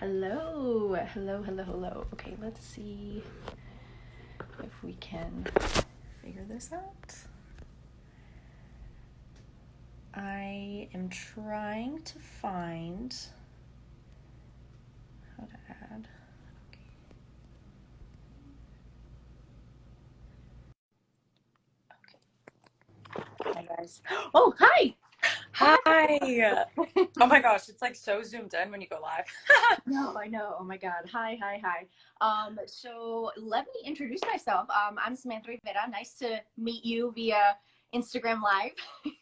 Hello, hello, hello, hello. Okay, let's see if we can figure this out. I am trying to find how to add. Okay. Hi, guys. Oh, hi! Hi. Oh my gosh, it's like so zoomed in when you go live. No, I know. Oh my God. Hi, hi, hi. So let me introduce myself. I'm Samantha Rivera. Nice to meet you via Instagram Live.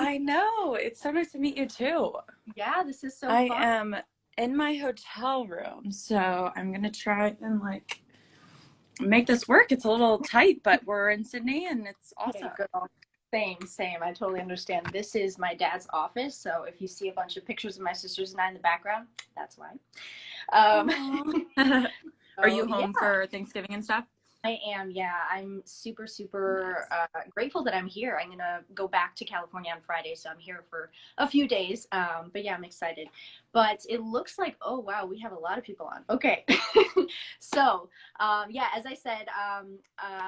I know. It's so nice to meet you too. Yeah, this is so I fun. am in my hotel room, so I'm gonna try and like make this work. It's a little tight, but we're in Sydney and it's Hey, awesome. girl. Same, same. I totally understand. This is my dad's office, so if you see a bunch of pictures of my sisters and I in the background, that's why. Um, Aw. Are so you yeah, home for Thanksgiving and stuff? I am. Yeah, I'm super, super Nice. grateful that I'm here. I'm gonna go back to California on Friday, so I'm here for a few days. But yeah, I'm excited. But it looks like, oh wow, we have a lot of people on. Okay, so yeah, as I said,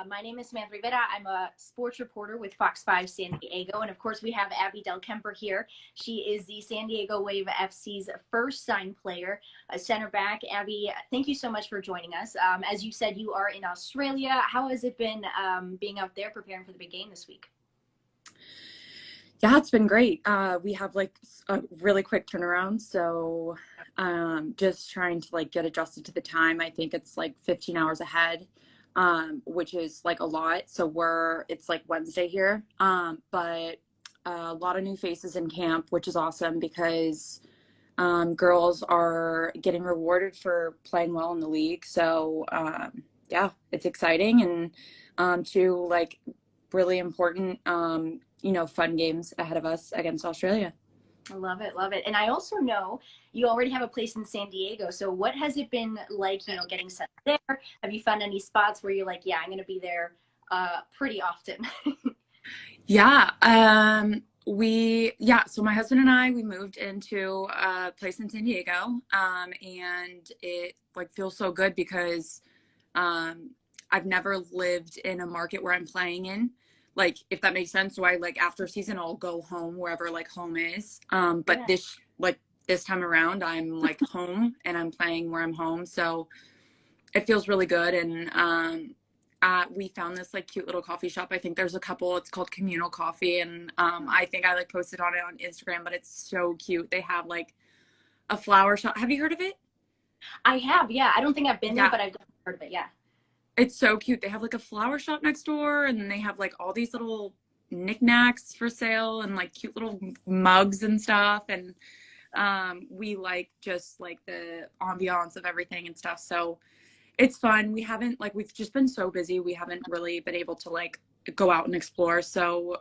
my name is Samantha Rivera. I'm a sports reporter with Fox 5 San Diego, and of course we have Abby Dahlkemper here. She is the San Diego Wave FC's first signed player, a center back. Abby, thank you so much for joining us. As you said, you are in Australia. How has it been being out there preparing for the big game this week? Yeah, it's been great. We have like a really quick turnaround, so just trying to like get adjusted to the time. I think it's like 15 hours ahead, which is like a lot. So it's like Wednesday here, but a lot of new faces in camp, which is awesome because girls are getting rewarded for playing well in the league. So yeah, it's exciting and two like really important fun games ahead of us against Australia. I love it, love it. And I also know you already have a place in San Diego. So what has it been like, getting set there? Have you found any spots where you're like, yeah, I'm going to be there pretty often? Yeah, so my husband and I, we moved into a place in San Diego, and it like feels so good because um, I've never lived in a market where I'm playing in. Like, if that makes sense. So I like after season, I'll go home wherever like home is. But Yeah. this time around, I'm like home and I'm playing where I'm home. So it feels really good. And we found this like cute little coffee shop. I think there's a couple. It's called Communal Coffee, and I think I like posted on it on Instagram. But it's so cute. They have like a flower shop. Have you heard of it? I have, yeah. I don't think I've been there, Yeah, but I've heard of it, yeah. it's so cute. They have like a flower shop next door, and then they have like all these little knickknacks for sale and like cute little mugs and stuff. And we like just like the ambiance of everything and stuff. So it's fun. We've just been so busy. We haven't really been able to like go out and explore. So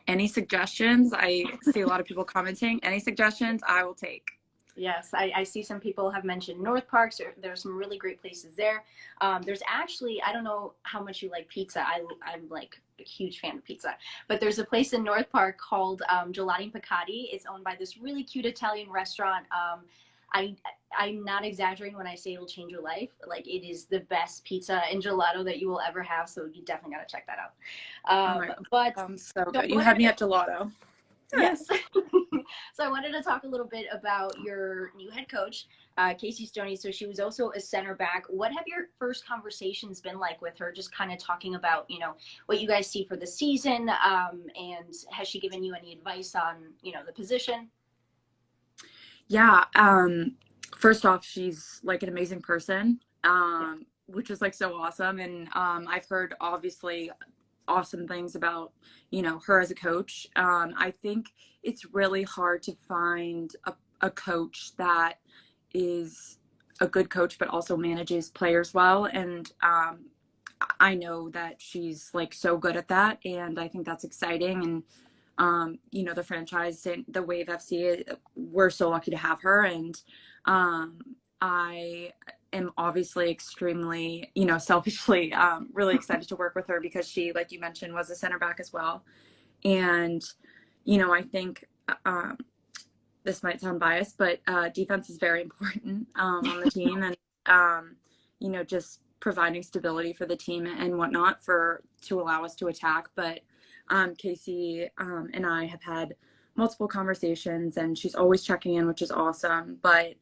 any suggestions? I see a lot of people commenting. Any suggestions I will take. Yes, I see some people have mentioned North Parks. There's some really great places there. There's actually, I don't know how much you like pizza. I'm like a huge fan of pizza. But there's a place in North Park called Gelati Piccati. It's owned by this really cute Italian restaurant. I, I'm not exaggerating when I say it'll change your life. Like, it is the best pizza and gelato that you will ever have. So you definitely got to check that out. Oh my But God, so so good. I You wanted had me at gelato. Yes. So I wanted to talk a little bit about your new head coach, Casey Stoney. So she was also a center back. What have your first conversations been like with her? Just kind of talking about, what you guys see for the season, and has she given you any advice on, the position? Yeah. First off, she's like an amazing person, Yeah. which is like so awesome. And I've heard obviously awesome things about, her as a coach. I think it's really hard to find a coach that is a good coach, but also manages players well. And I know that she's like so good at that. And I think that's exciting. And the franchise and the Wave FC, we're so lucky to have her. And I am obviously extremely, selfishly really excited to work with her because she, like you mentioned, was a center back as well. And, I think this might sound biased, but defense is very important on the team, and um, just providing stability for the team and whatnot for to allow us to attack. But Casey and I have had multiple conversations, and she's always checking in, which is awesome. But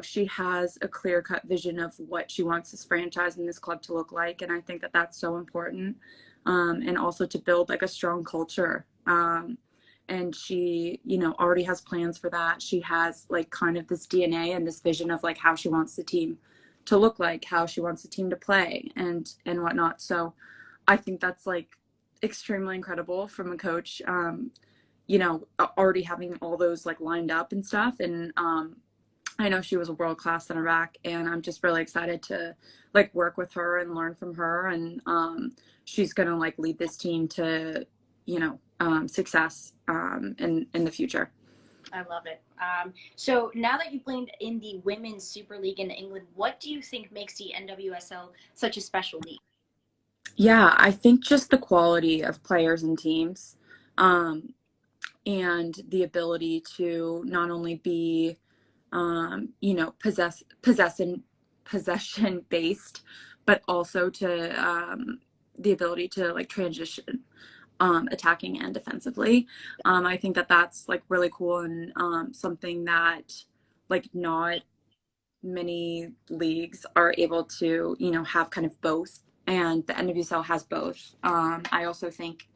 she has a clear-cut vision of what she wants this franchise and this club to look like, and I think that that's so important. And also to build like a strong culture. And she, already has plans for that. She has like kind of this DNA and this vision of like how she wants the team to look like, how she wants the team to play and whatnot. So I think that's like extremely incredible from a coach, already having all those like lined up and stuff. And I know she was a world class center back, and I'm just really excited to like work with her and learn from her. And she's gonna like lead this team to, success in the future. I love it. So now that you've played in the Women's Super League in England, what do you think makes the NWSL such a special league? Yeah, I think just the quality of players and teams, and the ability to not only be, possession based, but also to the ability to like transition attacking and defensively. I think that that's like really cool and something that like not many leagues are able to, have kind of both. And the NWSL has both. I also think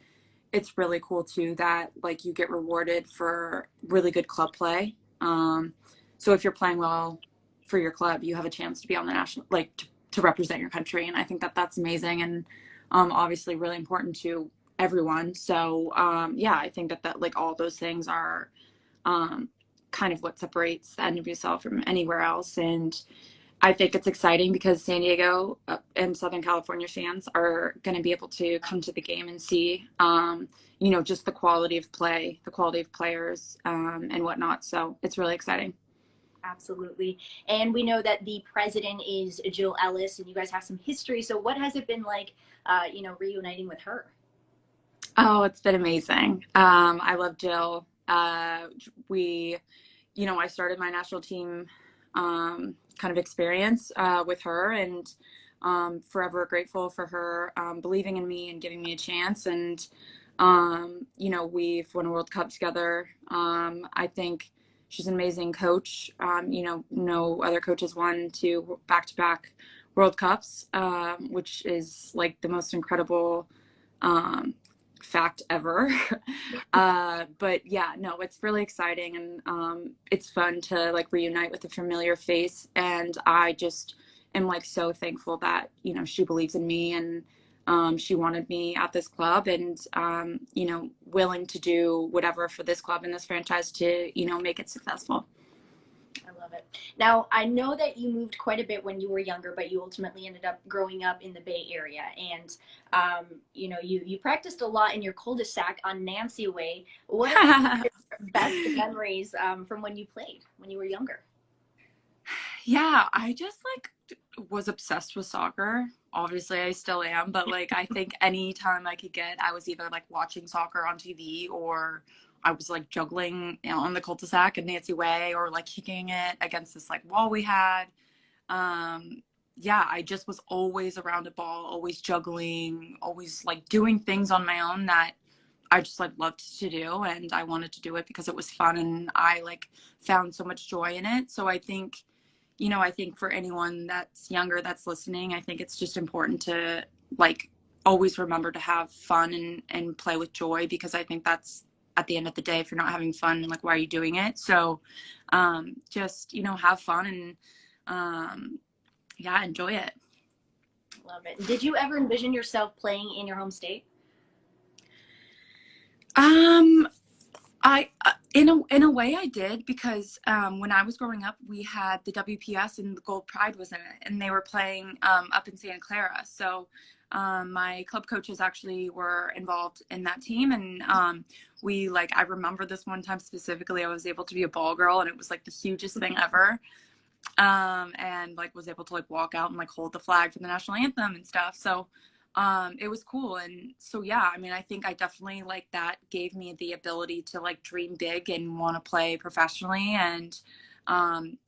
it's really cool too that like you get rewarded for really good club play. So if you're playing well for your club, you have a chance to be on the national, like to represent your country. And I think that that's amazing and obviously really important to everyone. So yeah, I think that like all those things are kind of what separates the NWSL from anywhere else. And I think it's exciting because San Diego and Southern California fans are going to be able to come to the game and see, just the quality of play, the quality of players, and whatnot. So it's really exciting. Absolutely. And we know that the president is Jill Ellis, and you guys have some history. So what has it been like, reuniting with her? Oh, it's been amazing. I love Jill. I started my national team kind of experience with her, and forever grateful for her believing in me and giving me a chance. And we've won a World Cup together. I think she's an amazing coach. No other coach has won two back-to-back World Cups, which is like the most incredible fact ever. But yeah, no, it's really exciting, and it's fun to like reunite with a familiar face. And I just am like so thankful that, she believes in me, and she wanted me at this club, and willing to do whatever for this club and this franchise to, make it successful. I love it. Now, I know that you moved quite a bit when you were younger, but you ultimately ended up growing up in the Bay Area. And, you practiced a lot in your cul-de-sac on Nancy Way. What are your best memories from when you played, when you were younger? Yeah, I just like was obsessed with soccer. Obviously, I still am, but like I think anytime I could get, I was either like watching soccer on TV, or I was like juggling, on the cul-de-sac in Nancy Way, or like kicking it against this like wall we had. Yeah, I just was always around a ball, always juggling, always like doing things on my own that I just like loved to do, and I wanted to do it because it was fun, and I like found so much joy in it. So I think for anyone that's younger that's listening, I think it's just important to like always remember to have fun and play with joy, because I think that's at the end of the day, if you're not having fun, like why are you doing it? So just, have fun and yeah, enjoy it. Love it. Did you ever envision yourself playing in your home state? Um, I in a way I did, because when I was growing up, we had the WPS and the Gold Pride was in it, and they were playing up in Santa Clara. So my club coaches actually were involved in that team, and we like I remember this one time specifically, I was able to be a ball girl, and it was like the hugest thing ever. And like was able to like walk out and like hold the flag for the national anthem and stuff. So it was cool. And so, yeah, I mean, I think I definitely like that gave me the ability to like dream big and want to play professionally. And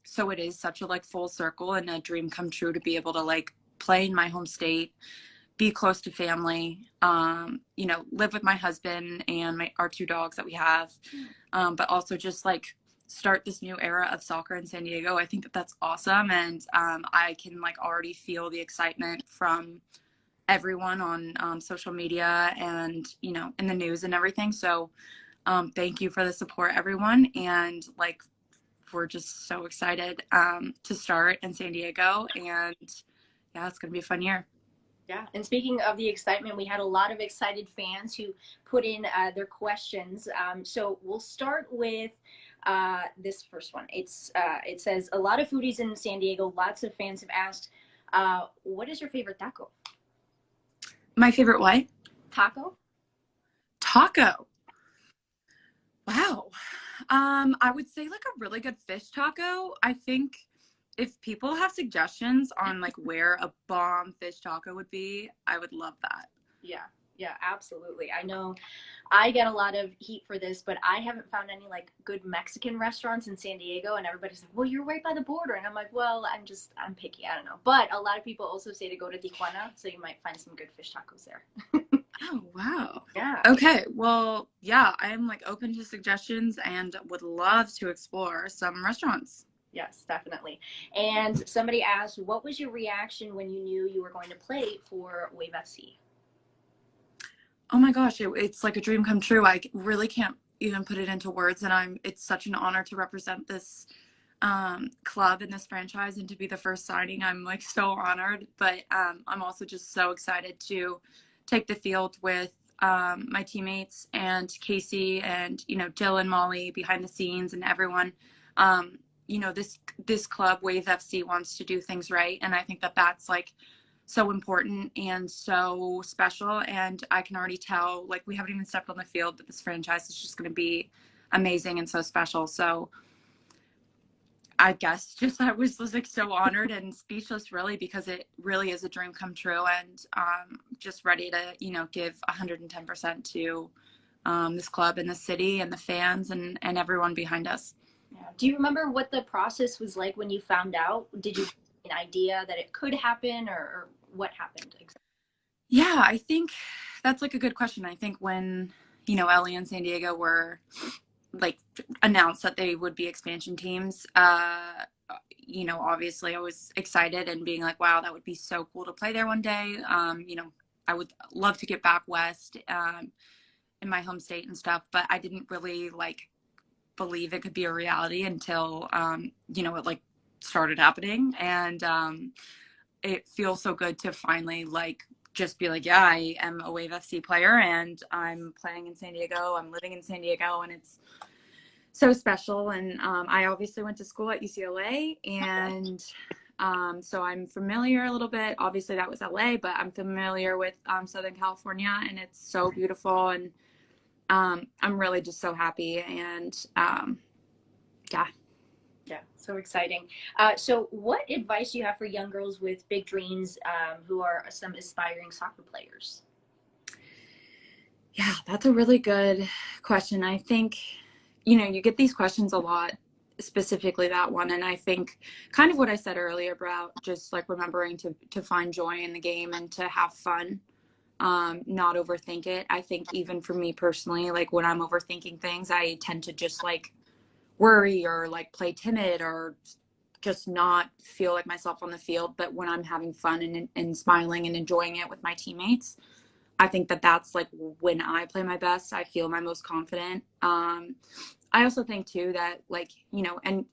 so it is such a like full circle and a dream come true to be able to like play in my home state, be close to family, you know, live with my husband and our two dogs that we have, but also just like start this new era of soccer in San Diego. I think that that's awesome. And I can like already feel the excitement from everyone on social media and, you know, in the news and everything. So thank you for the support, everyone. And like, we're just so excited to start in San Diego. And yeah, it's going to be a fun year. Yeah, and speaking of the excitement, we had a lot of excited fans who put in their questions. So we'll start with this first one. It says a lot of foodies in San Diego. Lots of fans have asked, "What is your favorite taco?" My favorite what? Taco. Taco. Wow. I would say like a really good fish taco. I think if people have suggestions on like where a bomb fish taco would be, I would love that. Yeah, yeah, absolutely. I know I get a lot of heat for this, but I haven't found any like good Mexican restaurants in San Diego, and everybody's like, "Well, you're right by the border," and I'm like, "Well, I'm picky. I don't know." But a lot of people also say to go to Tijuana, so you might find some good fish tacos there. Oh, wow. Yeah. Okay. Well, yeah, I'm like open to suggestions and would love to explore some restaurants. Yes, definitely. And somebody asked, "What was your reaction when you knew you were going to play for Wave FC?" Oh my gosh, it's like a dream come true. I really can't even put it into words, and it's such an honor to represent this club and this franchise and to be the first signing. I'm like so honored, but I'm also just so excited to take the field with my teammates and Casey and, you know, Jill and Molly behind the scenes and everyone. You know, this club Wave FC wants to do things right, and I think that that's like so important and so special. And I can already tell, like, we haven't even stepped on the field, but this franchise is just going to be amazing and so special. So I guess just I was like so honored and speechless, really, because it really is a dream come true, and just ready to, you know, give 110% to this club and the city and the fans and everyone behind us. Yeah. Do you remember what the process was like when you found out? Did you have an idea that it could happen, or what happened exactly? Yeah, I think that's like a good question. I think when, you know, Ellie and San Diego were like announced that they would be expansion teams, you know, obviously I was excited and being like, wow, that would be so cool to play there one day. You know, I would love to get back west in my home state and stuff, but I didn't really like believe it could be a reality until you know, it like started happening. And it feels so good to finally like just be like, yeah, I am a Wave FC player and I'm playing in San Diego. I'm living in San Diego, and it's so special. And I obviously went to school at UCLA, and so I'm familiar a little bit. Obviously, that was LA, but I'm familiar with Southern California, and it's so beautiful. And I'm really just so happy. And yeah. Yeah, so exciting. So, what advice do you have for young girls with big dreams who are some aspiring soccer players? Yeah, that's a really good question. I think, you know, you get these questions a lot, specifically that one. And I think kind of what I said earlier about just like remembering to find joy in the game and to have fun, not overthink it. I think even for me personally, like when I'm overthinking things, I tend to just like worry or like play timid or just not feel like myself on the field. But when I'm having fun and smiling and enjoying it with my teammates, I think that that's like when I play my best. I feel my most confident. I also think too that like, you know, and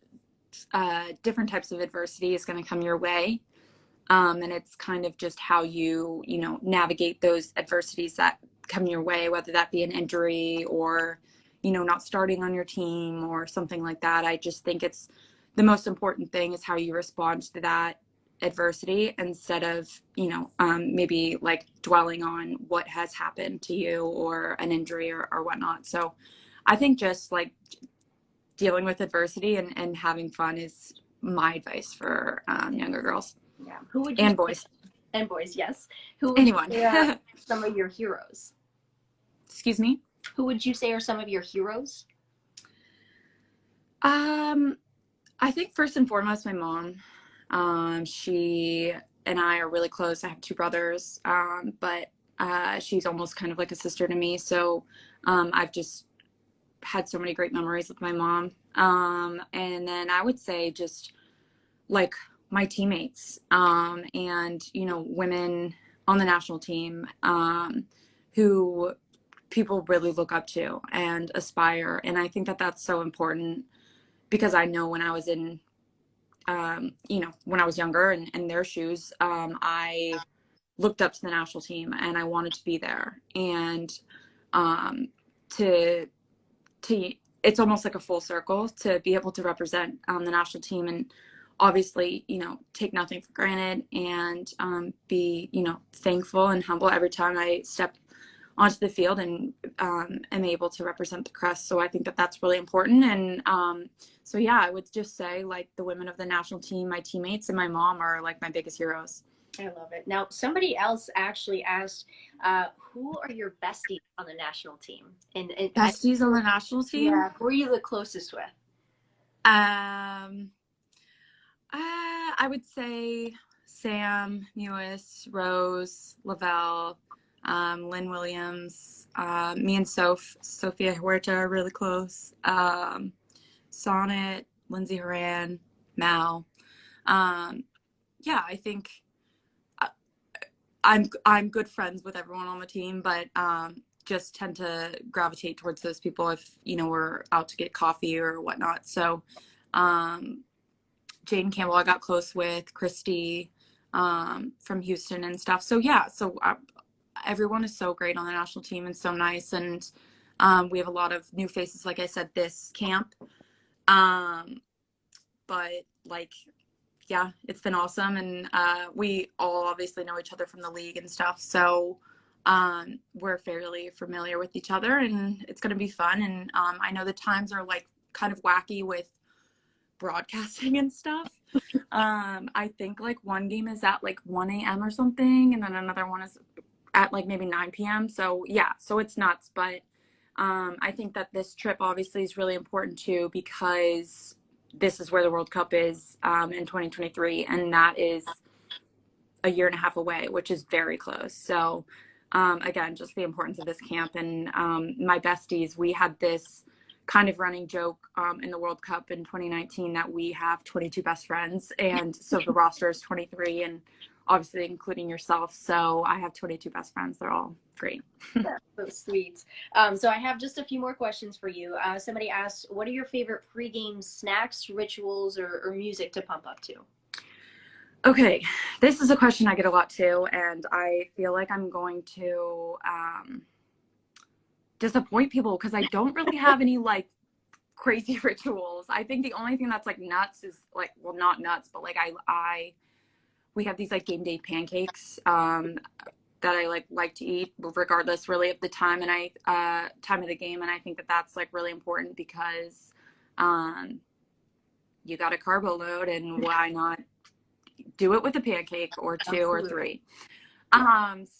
different types of adversity is going to come your way. And it's kind of just how you know, navigate those adversities that come your way, whether that be an injury or, you know, not starting on your team or something like that. I just think it's the most important thing is how you respond to that adversity instead of, you know, maybe like dwelling on what has happened to you or an injury or whatnot. So I think just like dealing with adversity and having fun is my advice for younger girls Yeah. Who would you and say, boys. And boys, yes. Who would you Anyone. say are some of your heroes? Excuse me. Who would you say are some of your heroes? Um, I think first and foremost, my mom. She and I are really close. I have two brothers, but she's almost kind of like a sister to me. So I've just had so many great memories with my mom. And then I would say just like my teammates, and women on the national team, who people really look up to and aspire. And I think that that's so important because I know when I was in, when I was younger and in their shoes, I looked up to the national team and I wanted to be there. And um, to to it's almost like a full circle to be able to represent the national team and obviously take nothing for granted and be thankful and humble every time I step onto the field and am able to represent the crest. So I think that that's really important. And so yeah, I would just say like the women of the national team, my teammates and my mom are like my biggest heroes. I love it. Now, somebody else actually asked, who are your besties on the national team? And Besties on the national team. yeah, who are you the closest with? um I would say Sam, Mewis, Rose, Lavelle, Lynn Williams, me and Sophia Huerta are really close. Sonnet, Lindsay Horan, Mal. Yeah, I think I'm good friends with everyone on the team, but just tend to gravitate towards those people if we're out to get coffee or whatnot. So Jaden Campbell I got close with, Christy from Houston and stuff. So yeah, so everyone is so great on the national team and so nice. And we have a lot of new faces, like I said, this camp. But like, yeah, it's been awesome. And we all obviously know each other from the league and stuff. So we're fairly familiar with each other and it's going to be fun. And I know the times are like kind of wacky with broadcasting and stuff. I think like one game is at like 1 a.m. or something, and then another one is at like maybe 9 p.m. So yeah, so it's nuts. But I think that this trip obviously is really important too because this is where the World Cup is in 2023, and that is a year and a half away, which is very close. So again, just the importance of this camp and my besties. We had this kind of running joke in the World Cup in 2019 that we have 22 best friends, and so the roster is 23, and obviously including yourself. So I have 22 best friends. They're all great. That's so sweet. So I have just a few more questions for you. Somebody asked, what are your favorite pregame snacks, rituals, or music to pump up to? Okay, this is a question I get a lot too, and I feel like I'm going to disappoint people because I don't really have any like crazy rituals. I think the only thing that's like nuts is like, well, not nuts, but like we have these like game day pancakes that I like to eat regardless really of the time and time of the game, and I think that that's like really important because you got a carbo load, and why not do it with a pancake or two or three.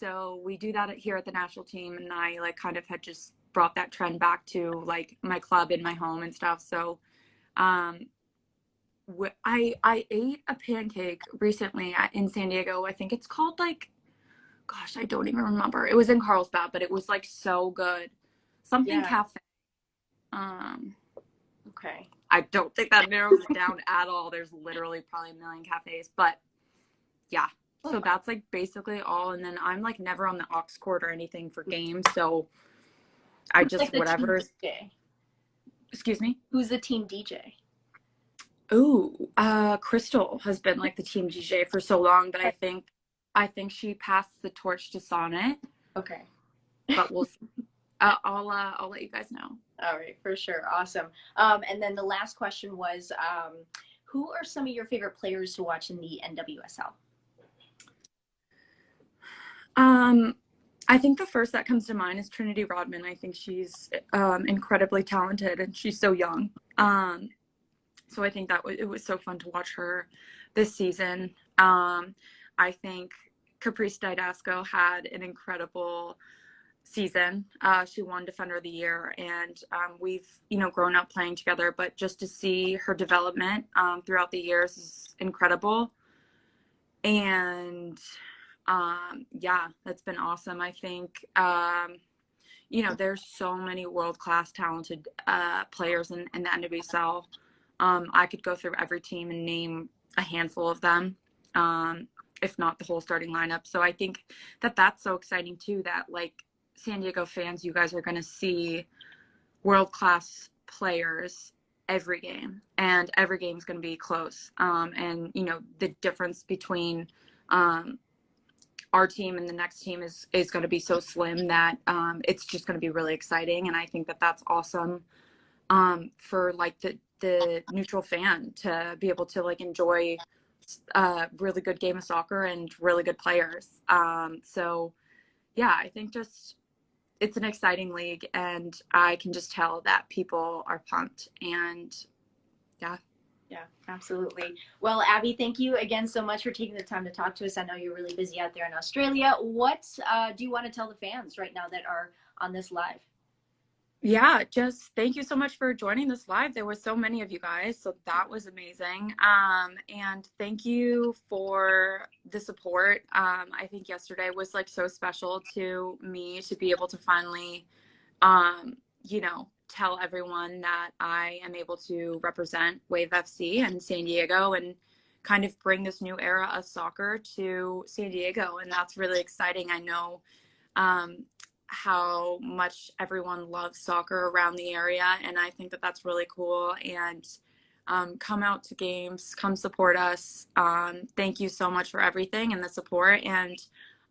So we do that here at the national team, and I like kind of had just brought that trend back to like my club and my home and stuff. So I ate a pancake recently in San Diego. I think it's called like, gosh, I don't even remember. It was in Carlsbad, but it was like so good. Something cafe. Okay. I don't think that narrows it down at all. There's literally probably a million cafes, but yeah. So that's like basically all. And then I'm like never on the aux court or anything for games. So I just like whatever. DJ? Excuse me? Who's the team DJ? Ooh, Crystal has been like the team DJ for so long, but I think she passed the torch to Sonnet. Okay. But we'll I'll let you guys know. All right, for sure. Awesome. And then the last question was, who are some of your favorite players to watch in the NWSL? I think the first that comes to mind is Trinity Rodman. I think she's incredibly talented and she's so young. So I think that it was so fun to watch her this season. I think Caprice Didasco had an incredible season. She won Defender of the Year, and we've, grown up playing together, but just to see her development throughout the years is incredible. And yeah, that's been awesome. I think, there's so many world-class talented players in the NWSL. I could go through every team and name a handful of them, if not the whole starting lineup. So I think that that's so exciting too, that like San Diego fans, you guys are going to see world-class players every game, and every game is going to be close. And the difference between our team and the next team is going to be so slim that it's just going to be really exciting. And I think that that's awesome for like the neutral fan to be able to like enjoy a really good game of soccer and really good players. So yeah, I think just it's an exciting league, and I can just tell that people are pumped. And yeah. Yeah, absolutely. Well, Abby, thank you again so much for taking the time to talk to us. I know you're really busy out there in Australia. What do you want to tell the fans right now that are on this live? Yeah, just thank you so much for joining this live. There were so many of you guys, so that was amazing. And thank you for the support. I think yesterday was like so special to me to be able to finally, tell everyone that I am able to represent Wave FC and San Diego and kind of bring this new era of soccer to San Diego. And that's really exciting. I know how much everyone loves soccer around the area, and I think that that's really cool. And come out to games, come support us. Thank you so much for everything and the support. And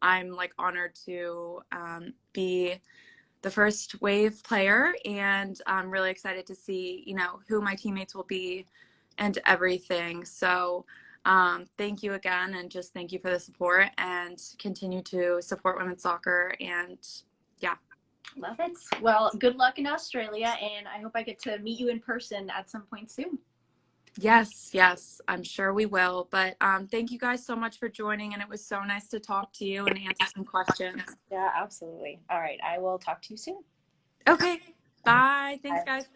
I'm like honored to be the first Wave player, and I'm really excited to see, who my teammates will be and everything. So thank you again, and just thank you for the support, and continue to support women's soccer. And yeah. Love it. Well, good luck in Australia, and I hope I get to meet you in person at some point soon. Yes, I'm sure we will. But thank you guys so much for joining, and it was so nice to talk to you and answer some questions. Yeah, absolutely. All right. I will talk to you soon. Okay, bye. Thanks, Bye. guys.